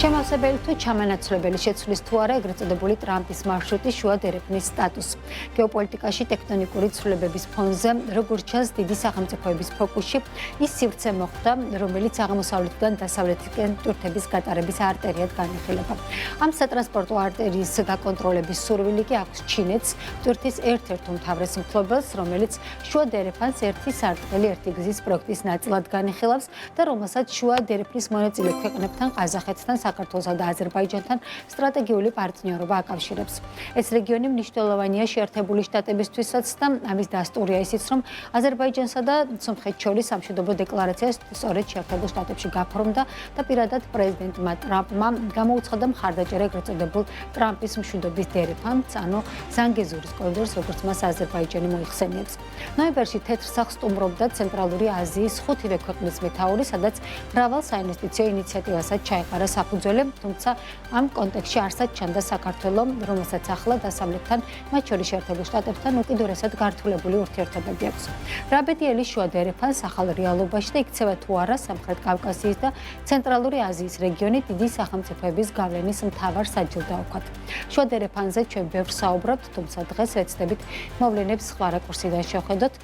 შემავსებელი თუ ჩამანაცვლებელი შეცვლის თუ არა ეგრეთ წოდებული ტრამპის მარშრუტის შუა დერეფნის სტატუსს. გეოპოლიტიკაში ტექტონიკური ცვლილებების ფონზე, როგორც ჩანს, დიდი სახელმწიფოების ფოკუსში ის სივრცე მოხვდა, რომელიც აღმოსავლეთიდან დასავლეთისკენ ტვირთების გატარების არტერიად განიხილება. ამ სატრანსპორტო არტერიის გაკონტროლების სურვილი კი აქვს ჩინეთს, ტვირთის ერთ-ერთ უმთავრეს მფლობელს, რომელიც შუა დერეფანს ერთი სარტყელი ერთი გზის პროექტის ნაწილად განიხილავს და რომელსაც შუა დერეფნის მონაწილე ქვეყნებთან, ყაზახეთთან, საქართველოსა და აზერბაიჯანთან სტრატეგიული პარტნიორობა აკავშირებს. ეს რეგიონი მნიშვნელოვანია შეერთებული შტატებისთვისაც და ამის დასტურია ისიც, რომ აზერბაიჯანსა და სომხეთს შორის სამშვიდობო დეკლარაცია სწორედ შეერთებულ შტატებში გაფორმდა და პირადად პრეზიდენტმა ტრამპმა გამოუცხადა მხარდაჭერა ეგრეთ წოდებულ ტრამპის მშვიდობის დერეფანს, ანუ ზანგეზურის კორიდორს, როგორც მას აზერბაიჯანი მოიხსენიებს. ნოემბერში თეთრ სახლს სტუმრობდა ცენტრალური აზიის 5-ვე ქვეყნის მეთაური, სადაც მრავალ საინვესტიციო ინიციატივასაც ჩაეყარა საფუძველი, თუმცა ამ კონტექსტში არსად ჩანდა საქართველო, რომელსაც ახლა დასავლეთთან, მათ შორის შეერთებულ შტატებთან უკიდურესად გართულებული ურთიერთობები აქვს. რა ბედიელი შუა დერეფანს ახალ რეალობაში და იქცევა თუ არა სამხრეთ კავკასიის და ცენტრალური აზიის რეგიონი დიდი სახელმწიფოების გავლენის მთავარ საჯილდო აქვთ. შუა დერეფანზე ჩვენ ბევრს საუბრობთ, თუმცა დღეს ვეცდებით მოვლენებს სხვა რაკურსიდან შევხედოთ.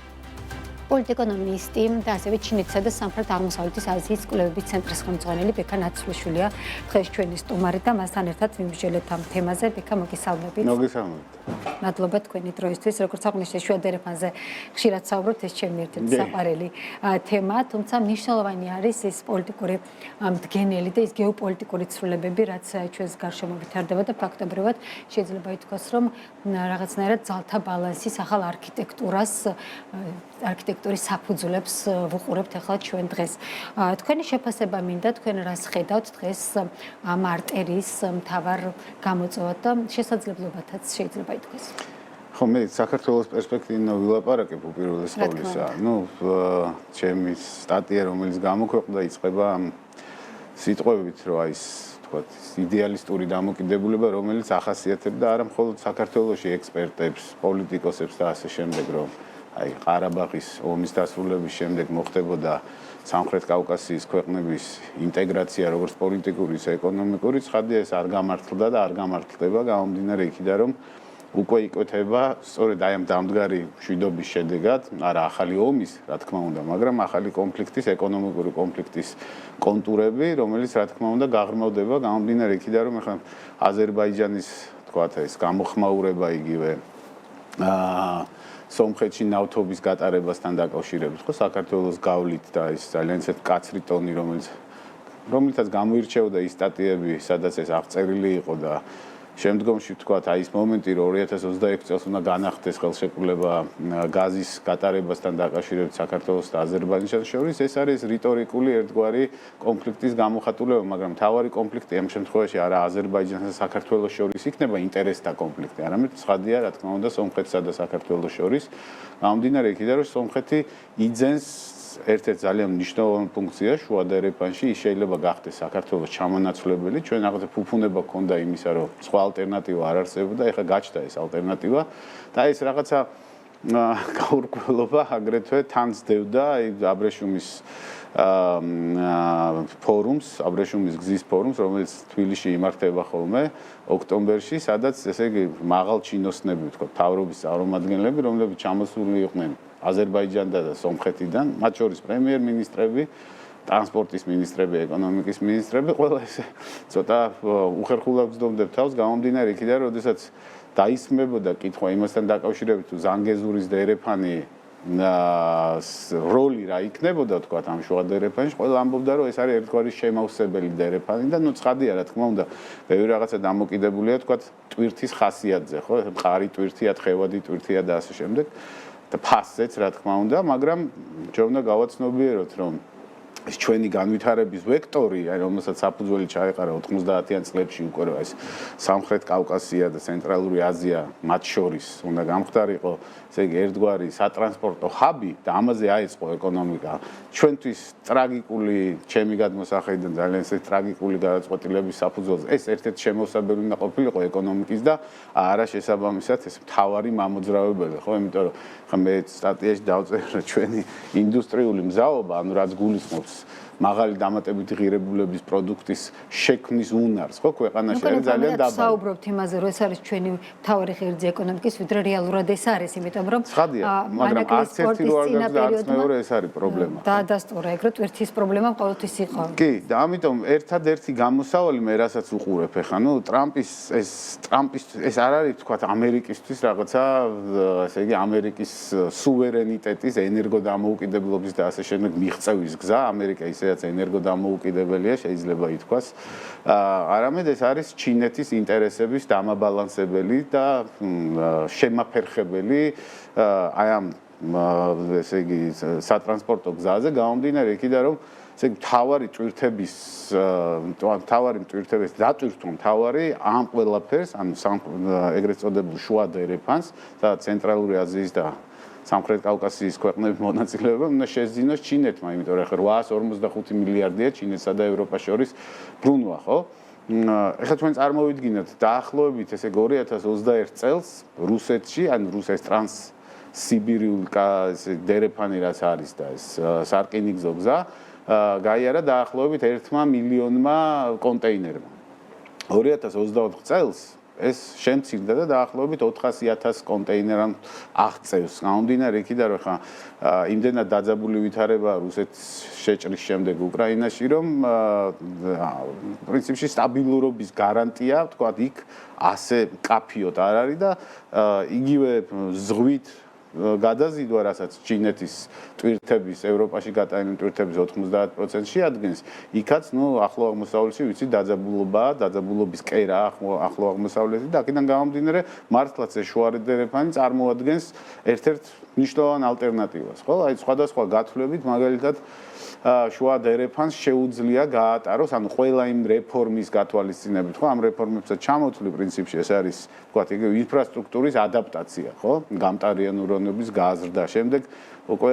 პოლიტიკონომისტი და ასევე ჩინეთსა და სამხრეთ-აღმოსავლეთის აზიის კვლევების ცენტრის ხელმძღვანელი ბექა ნაცვლიშვილია დღეს ჩვენი სტუმარი და მასთან ერთად ვიმსჯელეთ ამ თემაზე. ბექა, მოგესალმებით. მოგესალმებით. მადლობა თქვენი დროისთვის. როგორც აღნიშნეთ, შუა დერეფანზე ხშირად საუბრობთ, ეს ჩემი ერთ-ერთი საყვარელი თემა, თუმცა მნიშვნელოვანი არის ეს პოლიტიკური მდგენელი და ეს გეოპოლიტიკური ცვლილებები, რაც ჩვენს გარშემო ვითარდება და ფაქტობრივად შეიძლება ითქვას, რომ რაღაცნაირად ძალთა ბალანსის ახალ არქიტექტურის საფუძვლებს ვუყურებთ ახლა ჩვენ დღეს. თქვენი შეფასება მინდა, თქვენ რას ხედავთ დღეს ამ არტერიის მთავარ გამოწვევად და შესაძლებლობათაც შეიძლება ითქვას. ხო, მე საქართველოს პერსპექტივიდან ვილაპარაკებ უპირველეს ყოვლისა. ჩემი სტატია, რომელიც გამოქვეყნდა, იწყება ამ სიტყვებით, რომ აი ეს თქვათ იდეალისტური დამოკიდებულება, რომელიც ახასიათებდა არა მხოლოდ საქართველოში ექსპერტებს, პოლიტიკოსებს და ასე შემდეგ, რომ აი ყარაბაღის ომის დასრულების შემდეგ მოხდებოდა სამხრეთ კავკასიის ქვეყნების ინტეგრაცია როგორც პოლიტიკური, ისე ეკონომიკური, ცხადია ეს არ გამართლდა და არ გამართლდება გამომდინარე იქიდან, რომ უკვე იკვეთება სწორედ აი ამ დამდგარი მშვიდობის შედეგად, არა ახალი ომის, რა თქმა უნდა, მაგრამ ახალი კონფლიქტის, ეკონომიკური კონფლიქტის კონტურები, რომელიც რა თქმა უნდა გაღრმავდება გამომდინარე იქიდან, რომ ახლა აზერბაიჯანის თქვათ ეს გამოხმაურება იგივე სომხეთში ნავთობის გატარებასთან დაკავშირებით, ხო, საქართველოს გავლით და ის ძალიან ისეთ კაცრი ტონი, რომელიცაც გამოირჩეოდა ის სტატიები, სადაც ეს აღწერილი იყო და შემდგომში ვთქვათ, აი ეს მომენტი, რომ 2026 წელს უნდა განახდეს ხელშეკრულება გაზის გატარებასთან დაკავშირებით საქართველოს და აზერბაიჯანს შორის, ეს არის რიტორიკული ერთგვარი კონფლიქტის გამოხატულება, მაგრამ მთავარი კონფლიქტი ამ შემთხვევაში არა აზერბაიჯანსა და საქართველოს შორის იქნება ინტერესთა კონფლიქტი, არამედ ცხადია, რა თქმა უნდა, სომხეთსა და საქართველოს შორის. გამომდინარე იქიდან, რომ სომხეთი იძენს ერთ-ერთ ძალიან მნიშვნელოვან ფუნქციას შუა დერეფანში, ის შეიძლება გახდეს საქართველოს ჩამონაცვლებელი, ჩვენ რაღაცა ფუფუნება გქონდა იმისა, რომ სხვა ალტერნატივა არ არსებობდა, ეხლა გაჩნდა ეს ალტერნატივა და ეს რაღაცა გაურკვევლობა აგრეთვე თან სდევდა აბრეშუმის ფორუმს, აბრეშუმის გზის ფორუმს, რომელიც თბილისში იმართება ხოლმე ოქტომბერში, სადაც ესე იგი მაღალ ჩინოსნები, ვთქვათ, მთავრობის წარმომადგენლები, რომლებიც ჩამოსული იყვნენ აზერბაიჯანიდან და სომხეთიდან, მათ შორის პრემიერ-მინისტრები, ტრანსპორტის მინისტრები, ეკონომიკის მინისტრები, ყველა ეს ცოტა უხერხულად ვძდომდებ თავს, გამომდინარე იქიდან, როდესაც დაისმებოდა კითხვა იმასთან დაკავშირებით, თუ ზანგეზურის დერეფანი როლი რა იქნებოდა, თქვათ, ამ შუა დერეფანში, ყველა ამბობდა, რომ ეს არის ერთგვარი შემავსებელი დერეფანი და ცხადია, რა თქმა უნდა, ბევრი რაღაცა დამოკიდებულია, თქვათ, ტვირთის ხასიათზე, ხო, მყარი ტვირთია, თხევადი ტვირთია და ასე შემდეგ. და ფასზეც რა თქმა უნდა, მაგრამ ჩვენ უნდა გავაცნობიეროთ, რომ ეს ჩვენი განვითარების ვექტორი, აი რომელსაც საფუძველი ჩაეყარა 90-იან წლებში უკვე რა ეს სამხრეთ კავკასია და ცენტრალური აზია მათ შორის უნდა გამختارიყო, ესე იგი ერთგვარი სატრანსპორტო ჰაბი და ამაზე აეწყო ეკონომიკა. ჩვენთვის ტრაგიკული, ჩემი გადმოსახედიდან ძალიან ისე ტრაგიკული გადაწყვეტილების საფუძველზე ეს ერთ-ერთი შემოსაბელი უნდა ყოფილიყო ეკონომიკის და არა შესაბამისად ეს მთავარი მამოძრავებელი, ხო, იმიტომ რომ ხა მე სტატიაში დავწერე ჩვენი ინდუსტრიული მზაობა, ანუ რაც გულისხმობს მაღალი დამატებითი ღირებულების პროდუქტის შექმნის უნარს, ხო, ქვეყანაში არის ძალიან დაბალი. საუბრობთ იმაზე, რომ ეს არის ჩვენი მთავარი ღერძი ეკონომიკის, ვიდრე რეალურად ეს არის, იმიტომ რომ მაგრამ არც ერთი რო არ გაქვს და არც მეორე ეს არის პრობლემა. დაადასტურა ეგრეთ ერთის პრობლემა ყოველთვის იყო. კი, და ამიტომ ერთადერთი გამოსავალი მე რასაც უყურებ ახლა, ნუ ტრამპის ეს არ არის თქვათ ამერიკისთვის რაღაცა, ესე იგი ამერიკის სუვერენიტეტის, ენერგოდამოუკიდებლობის და ასე შემდეგ მიღწევის გზა, ამერიკა ისედაც ენერგოდამოუკიდებელია, შეიძლება ითქვას. არამედ ეს არის ჩინეთის ინტერესების დამაბალანსებელი და შემაფერხებელი აი ამ ესე იგი სატრანსპორტო გზაზე გამომდინარე იქიდან რომ ესე იგი თავარი მტვირთების დატვირთვა თავარი ამ ყველაფერს ანუ ეგრეთ წოდებულ შუა დერეფანს და ცენტრალური აზიის და სამხრეთ კავკასიის ქვეყნების მონაწილეობა უნდა შეძინოს ჩინეთმა, იმიტომ რომ ახლა 855 მილიარდია ჩინეთსა და ევროპას შორის ბრუნვა, ხო? ეხლა ჩვენ წარმოვიდგინოთ დაახლოებით ესე 2021 წელს რუსეთში, ან რუსეთის ტრანსსიბირიული დერეფანი რაც არის და ეს სარკინიგზო გზა გაიარა დაახლოებით 1 მილიონმა კონტეინერმა. 2024 წელს ეს შემცირდა და დაახლოებით 400,000 კონტეინერამ აღწევს. გამომდინარე იქიდან რომ ხა იმდენად დაძაბული ვითარება რუსეთის შეჭრის შემდეგ უკრაინაში, რომ პრინციპში სტაბილურობის გარანტია, თქვათ, იქ ასე კაფიოთ არ არის და იგივე ზღვით გადაზიდვა, რასაც ჩინეთის ტვირთების, ევროპაში გატანილი ტვირთების 90% შეადგენს, იქაც, ახლო აღმოსავლეთში ვიცი დაძაბულობაა, დაძაბულობის კერა ახლო აღმოსავლეთში და აქედან გამომდინარე, მართლაც ეს შუა დერეფანი წარმოადგენს ერთ-ერთ მნიშვნელოვან ალტერნატივას, ხო? აი სხვადასხვა გათვლებით, მაგალითად შუა დერეფანს შეუძლია გაატაროს, ანუ ყველა იმ რეფორმის გათვალისწინებით, ხო? ამ რეფორმებსაც ჩამოთვლი პრინციპში ეს არის, ვთქვათ, იგივე ინფრასტრუქტურის ადაპტაცია, ხო? გამტარია ნეურონების გაზრდა, შემდეგ უკვე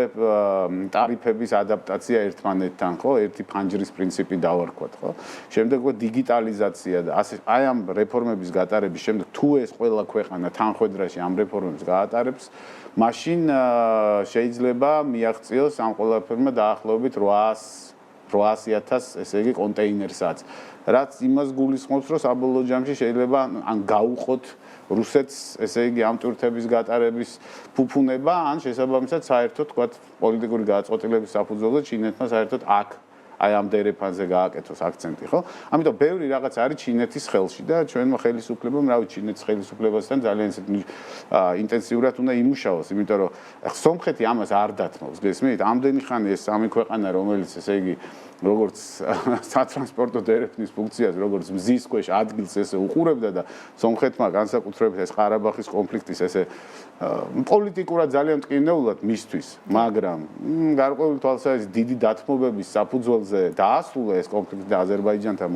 ტარიფების ადაპტაცია ერთმანეთთან, ხო? ერთი ფანჯრის პრინციპი დავარქვათ, ხო? შემდეგ უკვე დიგიტალიზაცია და ასე აი ამ რეფორმების გატარების შემდეგ თუ ეს ყველა ქვეყანა თანხვედრაში ამ რეფორმებს გაატარებს, მაშინ შეიძლება მიაღწიოს ამ ყველაფერმა დაახლოებით 800,000 ესე იგი კონტეინერსაც, რაც იმას გულისხმობს, რომ საბოლოო ჯამში შეიძლება ან გაუყოთ რუსეთს, ესე იგი ამ ტვირთების გატარების ფუფუნება, ან შესაბამისად საერთოდ თქვათ პოლიტიკური გადაწყვეტილების საფუძველზე ჩინეთმა საერთოდ აქ აი ამ დერეფანზე გააკეთოს აქცენტი, ხო? ამიტომ ბევრი რაღაც არის ჩინეთის ხელში და ჩვენმა ხელისუფლებამ, რავი, ჩინეთის ხელისუფლებასთან ძალიან ინტენსიურად უნდა იმუშაოს, იმიტომ რომ სომხეთი ამას არ დათმობს, გესმით? ამდენი ხანი ეს სამი ქვეყანა, რომელიც ესე იგი როგორც სატრანსპორტო დერეფნის ფუნქციას, როგორც მზის ქვეშ ადგილს ესე უყურებდა და სომხეთმა განსაკუთრებით ეს ყარაბაღის კონფლიქტის ესე პოლიტიკურად ძალიან მტკივნეულად მისთვის, მაგრამ გარკვეული თვალსაზრისით დიდი დათმობების საფუძველზე დაასრულა ეს კონფლიქტი და აზერბაიჯანთან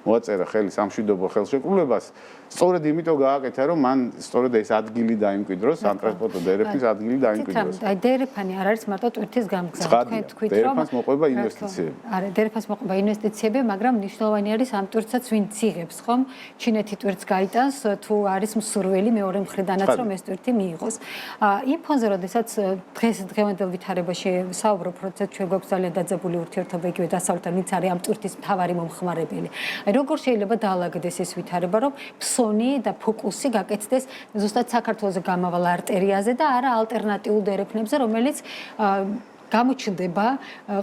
მოაწერა ხელი სამშვიდობო ხელშეკრულებას. სწორედ იმიტომ გააკეთა, რომ მან სწორედ ეს ადგილი დაიმკვიდროს, სატრანსპორტო დერეფნის ადგილი დაიმკვიდროს. აი დერეფანი არ არის მარტო ტვირთის გამგზავრი. თქვენ თქვით, რომ დერეფანს მოყვება ინვესტიციები. არა, დერეფანს მოყვება ინვესტიციები, მაგრამ მნიშვნელოვანი არის ამ ტვირთსაც ვინც იღებს, ხომ? ჩინეთი ტვირთს გაიტანს, თუ არის მსურველი მეორე მხრიდანაც რომ ეს ტვირთი მიიღოს. იმ ფონზე, როდესაც დღევანდელ ვითარებაში საუბრობ, როდესაც ჩვენ გვაქვს ძალიან დაძაბული ურთიერთობა იგივე დასავლეთთან, ვინც არის ამ ტვირთის მთავარი მომხმარებელი. აი როგორ შეიძლება დაალაგდეს ეს ვითარება, რომ ფსონი და ფოკუსი გაკეთდეს ზუსტად საქართველოს გამავალ არტერიაზე და არა ალტერნატიულ დერეფნებზე, რომელიც გამოჩნდება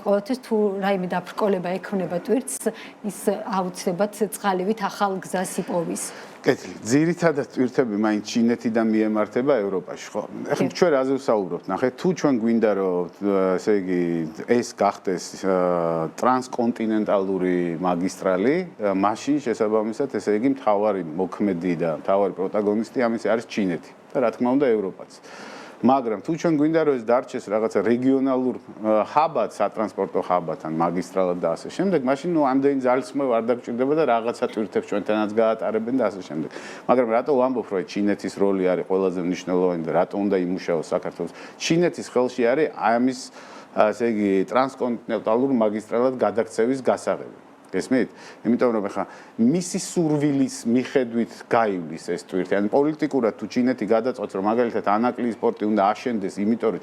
ყოველთვის თუ რაიმე დაფრკოლება ექნება ტვირთს, ის აუცილებლად წყალივით ახალ გზას იპოვის. კეთილი. ძირითადად ტვირთები მაინც ჩინეთიდან მიემართება ევროპაში, ხო? ეხლა ჩვენ რაზე ვსაუბრობთ? ნახეთ, თუ ჩვენ გვინდა რომ ესე იგი ეს გახდეს ტრანსკონტინენტალური მაგისტრალი, მაშინ შესაბამისად ესე იგი მთავარი მოქმედი და მთავარი პროტაგონისტი ამის არის ჩინეთი და რა თქმა უნდა ევროპაც. მაგრამ თუ ჩვენ გვინდა რომ ეს დარჩეს რაღაცა რეგიონალურ ჰაბად, სატრანსპორტო ჰაბად ან მაგისტრალად და ასე შემდეგ, მაშინ ამდენი ძალისხმევა არ დაგჭირდება და რაღაცა ტვირთებს ჩვენთანაც გაატარებენ და ასე შემდეგ. მაგრამ რატო ვამბობ, რომ ჩინეთის როლი არის ყველაზე მნიშვნელოვანი და რატო უნდა იმუშაოს საქართველოს? ჩინეთის ხელში არის ამის, ასე იგი, ტრანსკონტინენტალურ მაგისტრალად გადაქცევის გასაღები. გესმით? იმიტომ რომ ეხლა მისი სურვილის მიხედვით გაივლის ეს ტვირთი. ან პოლიტიკურად თუ ჩინეთი გადაწყვეტს რომ მაგალითად ანაკლიის პორტი უნდა აშენდეს, იმიტომ რომ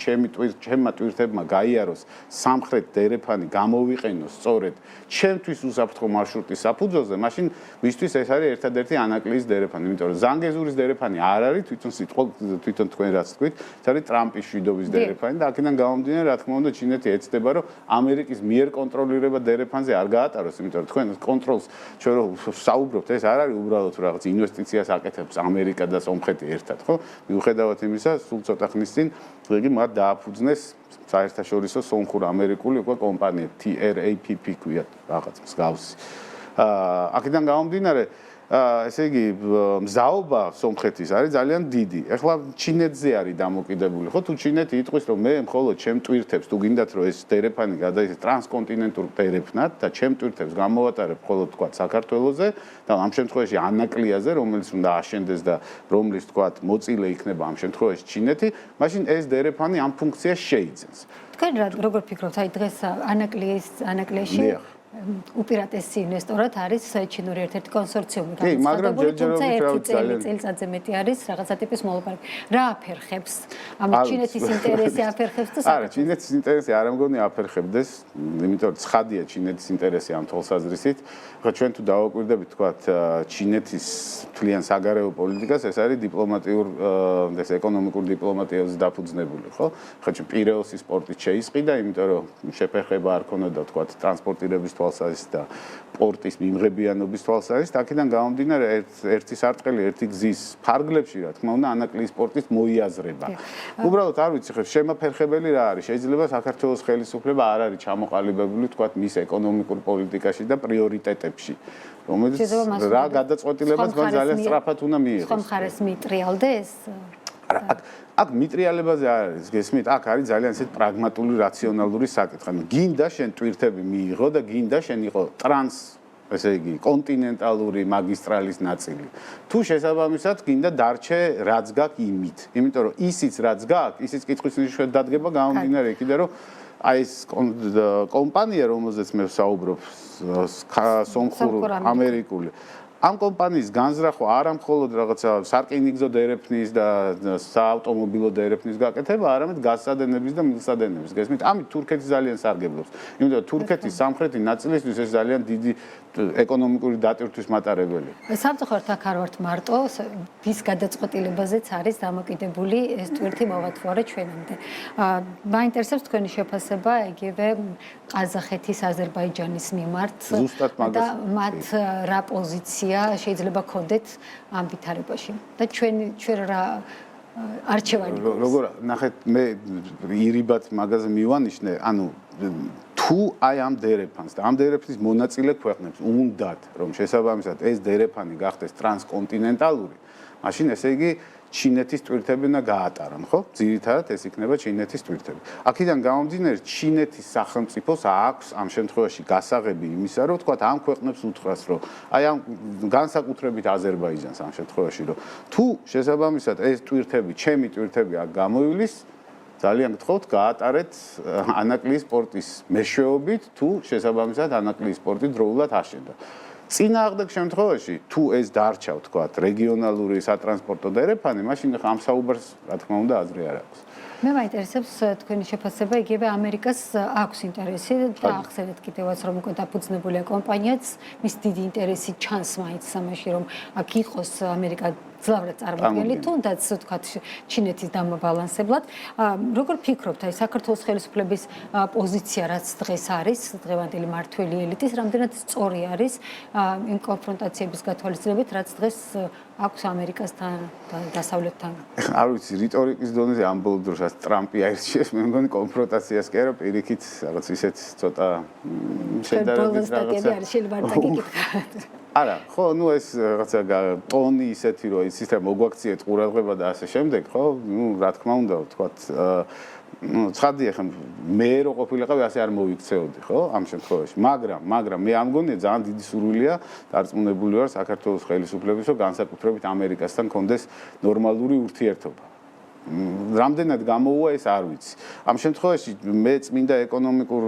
ჩემმა ტვირთებმა გაიაროს სამხრეთ დერეფანი გამოვიყენოს სწორედ ჩემთვის უსაფრთხო მარშრუტის საფუძველზე, მაშინ მისთვის ეს არის ერთადერთი ანაკლიის დერეფანი, იმიტომ რომ ზანგეზურის დერეფანი არ არის თვითონ თქვენ რაც თქვით, ეს არის ტრამპის შვიდობის დერეფანი და აქედან გამომდინარე, რა თქმა უნდა, ჩინეთი ეცდება რომ ამერიკის მიერ კონტროლირება დერეფანზე არ გაატაროს, იმიტომ რომ თქვენ კონტროლს ჩვენ რო საუბრობთ, ეს არ არის უბრალოდ რაღაც ინვესტიციას აკეთებს ამერიკა და სომხეთი ერთად, ხო? მიუხედავად იმისა, სულ ცოტა ხნის წინ იგი მათ დააფუძნეს საერთაშორისო სომხურ-ამერიკული უკვე კომპანია TRAPP ქვია რაღაც მსგავსი. აქედან გამომდინარე, ესე იგი მზაობა სომხეთის არის ძალიან დიდი. ეხლა ჩინეთზე არის დამოკიდებული, ხო? თუ ჩინეთი იტყვის, რომ მე მხოლოდ ჩემ ტვირთებს, თუ გინდათ რომ ეს დერეფანი გადაიქცეს ტრანსკონტინენტურ დერეფნად და ჩემ ტვირთებს გამოვატარებ მხოლოდ თქვა საქართველოზე და ამ შემთხვევაში ანაკლიაზე, რომელიც უნდა აშენდეს და რომლის თქვა მოწილე იქნება ამ შემთხვევაში ჩინეთი, მაშინ ეს დერეფანი ამ ფუნქციას შეიძენს. თქვენ როგორ ფიქრობთ, აი დღეს ანაკლიაში უპირატესი ინვესტორად არის ჩინური ერთ-ერთი კონსორციუმი გამოცხადებული, თუმცა ერთი წელიწადზე μέτი არის რაღაცა ტიპის მოლაპარაკება. რა აფერხებს? ამით ჩინეთის ინტერესი აფერხებს და არა, ჩინეთის ინტერესი არ ამგონი აფერხებდეს, იმიტომ რომ ცხადია ჩინეთის ინტერესი ამ თვალსაზრისით. ხა ჩვენ თუ დავაკვირდებით თქვათ ჩინეთის მთლიან საგარეო პოლიტიკას, ეს არის დიპლომატიურ ეს ეკონომიკურ დიპლომატიაზე დაფუძნებული, ხო? ხა პირეოსის პორტით შეისყიდა, იმიტომ რომ შეფერხება არ ქონოდა თქვათ ტრანსპორტირების თვალსაზრისით და პორტის მიმღებიანობის თვალსაზრისით, აქედან გამომდინარე ერთი სარტყელი, ერთი გზის ფარგლებში, რა თქმა უნდა, ანაკლიის პორტის მოიაზრება. უბრალოდ არ ვიცი, ხო, შემაფერხებელი რა არის? შეიძლება საქართველოს ხელისუფლება არ არის ჩამოყალიბებული, თქვათ, მის ეკონომიკურ პოლიტიკაში და პრიორიტეტებში, რომელიც რა გადაწყვეტილებას მან ძალიან სწრაფად უნდა მიიღოს. სხვა მხარეს მიტრიალდეს? აქ მიტრიალებაზე არ არის, გესმით? აქ არის ძალიან ისეთ პრაგმატული, რაციონალური საკითხი. გინდა შენ ტვირთები მიიღო და გინდა შენ იყო ესე იგი, კონტინენტალური მაგისტრალის ნაწილი. თუ შესაბამისად გინდა დარჩე რაც გაქვს იმით. იმიტომ რომ ისიც რაც გაქვს, ისიც კითხვის ნიშნად დადგება გამომდინარე იქიდან, რომ აი ეს კომპანია, რომელზეც მე ვსაუბრობ, სომხურ-ამერიკული ამ კომპანიის განზრახვა არა მხოლოდ რაღაცა სარკინიგზო დერეფნის და საავტომობილო დერეფნის გაკეთება, არამედ გაზსადენების და მილსადენების. გესმით? ამით თურქეთი ძალიან სარგებლობს. იმიტომ რომ თურქეთის სამხრეთი ნაწილისთვის ეს ძალიან დიდი ეკონომიკური დატვირთვის მატარებელი. სამწუხაროდ აქ არ ვართ მარტო, ვის გადაწყვეტილებაზეც არის დამოკიდებული ეს ტვირთი მოვათვალე ჩვენამდე. მაინტერესებს თქვენი შეფასება იგივე ყაზახეთის, აზერბაიჯანის მიმართ და მათ რა პოზიცია შეიძლება გქონდეთ ამ ვითარებაში და ჩვენ რა არჩევანი გვაქვს. როგორ ნახეთ, მე ირიბად მაგაზე მივანიშნე, ანუ თუ აი ამ დერეფანს და ამ დერეფნის მონაწილე ქვეყნებს უნდათ რომ შესაბამისად ეს დერეფანი გახდეს ტრანსკონტინენტალური, მაშინ ესე იგი ჩინეთის ტვირთები უნდა გაატარონ, ხო? ძირითადად ეს იქნება ჩინეთის ტვირთები. აქედან გამომდინარე, ჩინეთის სახელმწიფოს აქვს ამ შემთხვევაში გასაღები იმისა, რომ თქვათ ამ ქვეყნებს უთხრას, რომ აი ამ განსაკუთრებით აზერბაიჯანს ამ შემთხვევაში, რომ თუ შესაბამისად ეს ტვირთები, ჩემი ტვირთები აქ გამოივლის, ძალიან გთხოვთ, გაატარეთ ანაკლიის პორტის მეშვეობით, თუ შესაბამისად ანაკლიის პორტი დროულად აშენდა. წინააღმდეგ შემთხვევაში, თუ ეს დარჩა, ვთქვათ, რეგიონალური სატრანსპორტო დერეფანი, მაშინ ამ საუბარს, რა თქმა უნდა, აზრი არ აქვს. მე მაინტერესებს თქვენი შეფასება, იგივე ამერიკას აქვს ინტერესი და ახსენეთ კიდევაც, რომ უკვე დაფუძნებულია კომპანიაც, მის დიდი ინტერესი ჩანს მაინც ამაში, რომ აქ იყოს ამერიკა ძლავრად წარმოდგენილი, თუნდაც ვთქვათ, ჩინეთის დამაბალანსებლად. როგორ ფიქრობთ, აი საქართველოს ხელისუფლების პოზიცია, რაც დღეს არის, დღევანდელი მართველი ელიტის, რამდენად სწორი არის იმ კონფრონტაციების გათვალისწინებით, რაც დღეს აქვს ამერიკასთან და დასავლეთთან? არ ვიცი, რიტორიკის დონეზე ამ ბოლო დროსაც ტრამპი აირჩიეს, მე მგონი კონფრონტაციას კი არა, პირიქით რაღაც ისეთ ცოტა შედარებით რაღაცა. შეიძლება არ დაგიკითხოთ. არა, ხო, ნუ ეს რაღაცა ტონი ისეთი, რომ იცით რა მოგვაქციეთ ყურადღება და ასე შემდეგ, ხო? ნუ რა თქმა უნდა, ვთქვათ, ცხადია ხომ მე რო ყოფილიყავი ასე არ მოვიქცეოდი, ხო? ამ შემთხვევაში, მაგრამ მე ამ მგონია ძალიან დიდი სურვილია დარწმუნებული ვარ საქართველოს ხელისუფლების, რომ განსაკუთრებით ამერიკასთან კონდეს ნორმალური ურთიერთობა. რამდენად გამოუვა ეს არ ვიცი. ამ შემთხვევაში მე წმინდა ეკონომიკურ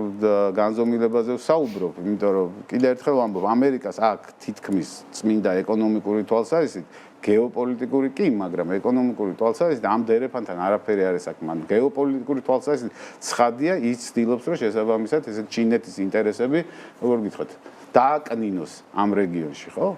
განზომილებაზე ვსაუბრობ, იმიტომ რომ კიდევ ერთხელ ვამბობ, ამერიკას აქ თითქმის წმინდა ეკონომიკური თვალსაზრისით, გეოპოლიტიკური კი, მაგრამ ეკონომიკური თვალსაზრისით ამ დერეფანთან არაფერი არის აქ. მან გეოპოლიტიკური თვალსაზრისით ცხადია, ის ცდილობს, რომ შესაბამისად ესე ჩინეთის ინტერესები, როგორ გითხრათ, დააკნინოს ამ რეგიონში, ხო?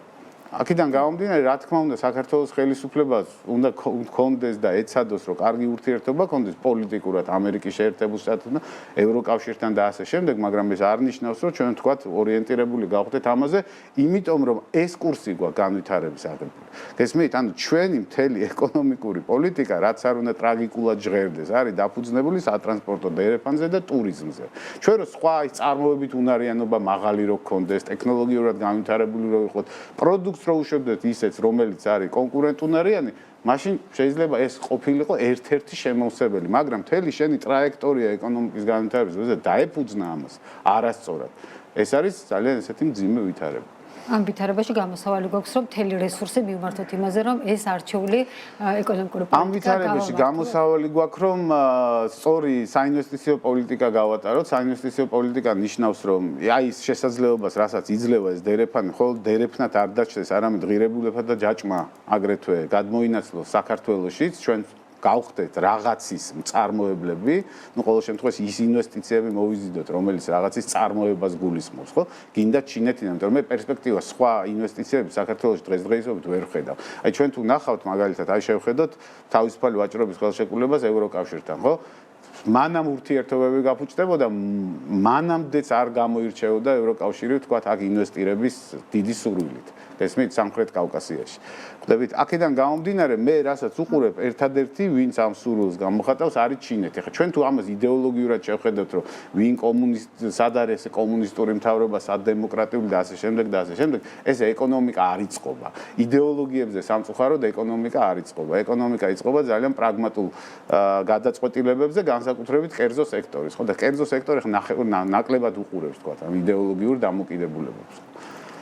აქედან გამომდინარე, რა თქმა უნდა, საქართველოს ხელისუფლებას უნდა კონდეს და ეცადოს, რომ კარგი ურთიერთობა კონდეს პოლიტიკურად ამერიკის შეერთებულ შტატებთან, ევროკავშირთან და ასე შემდეგ, მაგრამ ეს არ ნიშნავს, რომ ჩვენ თქვათ ორიენტირებული გავხდეთ ამაზე, იმიტომ რომ ეს კურსი გვაქვს განვითარების აღებული. გესმით, ანუ ჩვენი მთელი ეკონომიკური პოლიტიკა, რაც არ უნდა ტრაგიკულად ჟღერდეს, არის დაფუძნებული სატრანსპორტო დერეფანზე და ტურიზმზე. ჩვენ რო სხვა ის წარმოებით უნარიანობა მაღალი რო გქონდეს, ტექნოლოგიურად განვითარებული რო იყოთ, პროდუქტს რო უშვებდეთ ისეც, რომელიც არის კონკურენტუნარიანი, მაშინ შეიძლება ეს ყოფილიყო ერთ-ერთი შემოусებელი, მაგრამ მთელი შენი ტრაექტორია ეკონომიკის განვითარების ზედმეტ დაეფუძნა ამას არასწორად. ეს არის ძალიან ესეთი მძიმე ვითარება. ამ ვითარებაში გამოსავალი გვაქვს, რომ მთელი რესურსი მივმართოთ იმაზე, რომ ეს არჩეული ეკონომიკური პოლიტიკა ამ ვითარებაში გამოსავალი გვაქვს, რომ სწორი საინვესტიციო პოლიტიკა გავატაროთ. საინვესტიციო პოლიტიკა ნიშნავს, რომ აი ის შესაძლებლობას, რასაც იძლევა ეს დერეფანი, ხოლმე დერეფნად არ დაჩნდეს, არამედ ღირებულებად და ჯაჭმა აგრეთვე გადმოინაცვლოს საქართველოშიც, ჩვენ გავხდეთ რაღაცის მწარმოებლები, ну ყოველ შემთხვევაში ის ინვესტიციები მოვიზიდოთ, რომელიც რაღაცის წარმოებას გულისხმობს, ხო? გინდა ჩინეთიდან, იმიტომ რომ მე პერსპექტივა სხვა ინვესტიციები საქართველოში დღესდღეობით ვერ ხედავ. აი ჩვენ თუ ნახავთ მაგალითად, აი შევხედოთ თავისუფალი ვაჭრობის ხელშეკრულებას ევროკავშირთან, ხო? მანამ ურთიერთობები გაფუჭდებოდა, მანამდეც არ გამოირჩეოდა ევროკავშირი, თქვათ, აქ ინვესტირების დიდი სურვილით. გესმით, სამხრეთ კავკასიაში. ხვდებით, აქედან გამომდინარე, მე რასაც უყურებ, ერთადერთი, ვინც ამ სურვილს გამოხატავს, არის ჩინეთი. ხა ჩვენ თუ ამას იდეოლოგიურად შევხედოთ, რომ ვინ სად არის ეს კომუნისტური მთავრობა, სად დემოკრატიული და ასე შემდეგ და ასე შემდეგ, ეს ეკონომიკა არ იწყობა. იდეოლოგიებზე სამწუხაროდ ეკონომიკა არ იწყობა. ეკონომიკა იწყობა ძალიან პრაგმატულ გადაწყვეტილებებზე, განსაკუთრებით კერძო სექტორის, ხო და კერძო სექტორი ნაკლებად უყურებს, თქვათ, ამ იდეოლოგიურ დამოკიდებულებებს.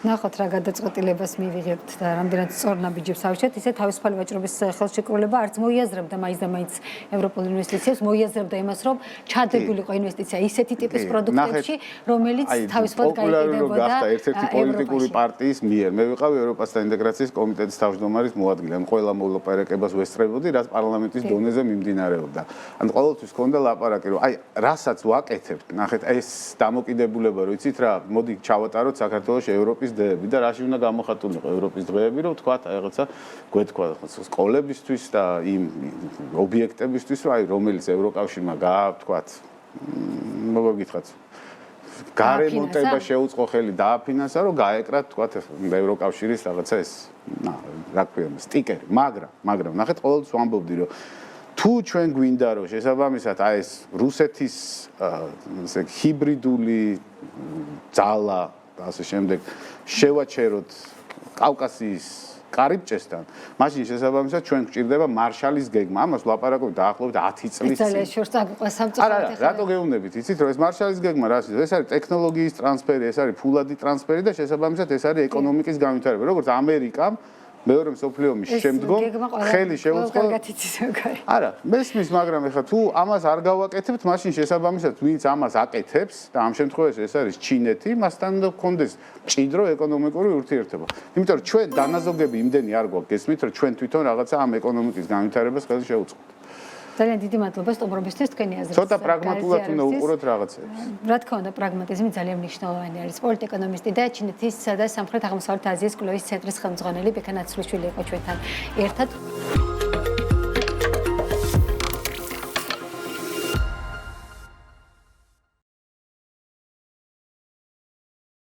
ნახოთ რა გადაწყვეტილებას მივიღებთ და რამდენად სწორ ნაბიჯებს ავჭერთ, ისე თავისუფალი ვაჭრობის ხელშეკრულება არც მოიაზრებდა მაინც და მაინც ევროპულ ინვესტიციებს, მოიაზრებდა იმას, რომ ჩადებულიყო ინვესტიცია ისეთი ტიპის პროდუქტებში, რომელიც თავისუფლად გაიყიდებოდა ერთ-ერთი პოლიტიკური პარტიის მიერ. მე ვიყავი ევროპასთან ინტეგრაციის კომიტეტის თავმჯდომარის მოადგილე. ან ყველა მოლაპარაკებას ვესწრებოდი, რაც პარლამენტის დონეზე მიმდინარეობდა. ან ყოველთვის ჰქონდა ლაპარაკი, რომ აი, რასაც ვაკეთებთ, ნახეთ, ეს დამოკიდებულება, რო იცით რა, მოდი ჩავატაროთ საქართველოს ევროპის დღეები და რაში უნდა გამოხატულიყო ევროპის დღეები, რომ თქვათ, აი რაღაცა გვეთქვა სკოლებისთვის და იმ ობიექტებისთვის, რომ აი რომელიც ევროკავშირმა თქვათ, როგორ გითხრათ, გარემონტება შეუწყო ხელი დააფინანსა, რომ გაეკრათ, თქვათ, ევროკავშირის რაღაცა ეს, რა ქვია, სტიკერი, მაგრამ ნახეთ, ყოველთვის ვამბობდი, რომ თუ ჩვენ გვინდა რომ შესაბამისად აი ეს რუსეთის ესე ჰიბრიდული ძალა და ასე შემდეგ შევაჩეროთ კავკასიის კარიბჭესთან, მაშინ შესაბამისად ჩვენ გვჭირდება მარშალის გეგმა. ამას ვლაპარაკობთ დაახლოებით 10 წლის წინ. ძალიან შორს აღყვა სამწუხაროდ. არა, რატო გეუბნებით, იცით რომ ეს მარშალის გეგმა რა არის? ეს არის ტექნოლოგიის ტრანსფერი, ეს არის ფულადი ტრანსფერი და შესაბამისად ეს არის ეკონომიკის განვითარება. როგორც ამერიკამ მეორე მსოფლიო ომის შემდგომ ხელი შეუწყო. არა, მესმის, მაგრამ ეხლა თუ ამას არ გავაკეთებთ, მაშინ შესაბამისად ვინც ამას აკეთებს და ამ შემთხვევაში ეს არის ჩინეთი, მასთან უნდა გქონდეს მჭიდრო ეკონომიკური ურთიერთობა. იმიტომ რომ ჩვენ დანაზოგები იმდენი არ გვაქვს, გესმით, რომ ჩვენ თვითონ რაღაცა ამ ეკონომიკის განვითარებას ხელი შევუწყოთ. ძალიან დიდი მადლობა სტუმრობისთვის, თქვენი აზრით. ცოტა პრაგმატულად უნდა უყუროთ რაღაცებს. რა თქმა უნდა, პრაგმატიზმი ძალიან მნიშვნელოვანი არის. პოლიტეკონომისტი და ჩინეთის და სამხრეთ აღმოსავლეთ აზიის კვლევის ცენტრის ხელმძღვანელი ბექა ნაცვლიშვილი იყო ჩვენთან ერთად.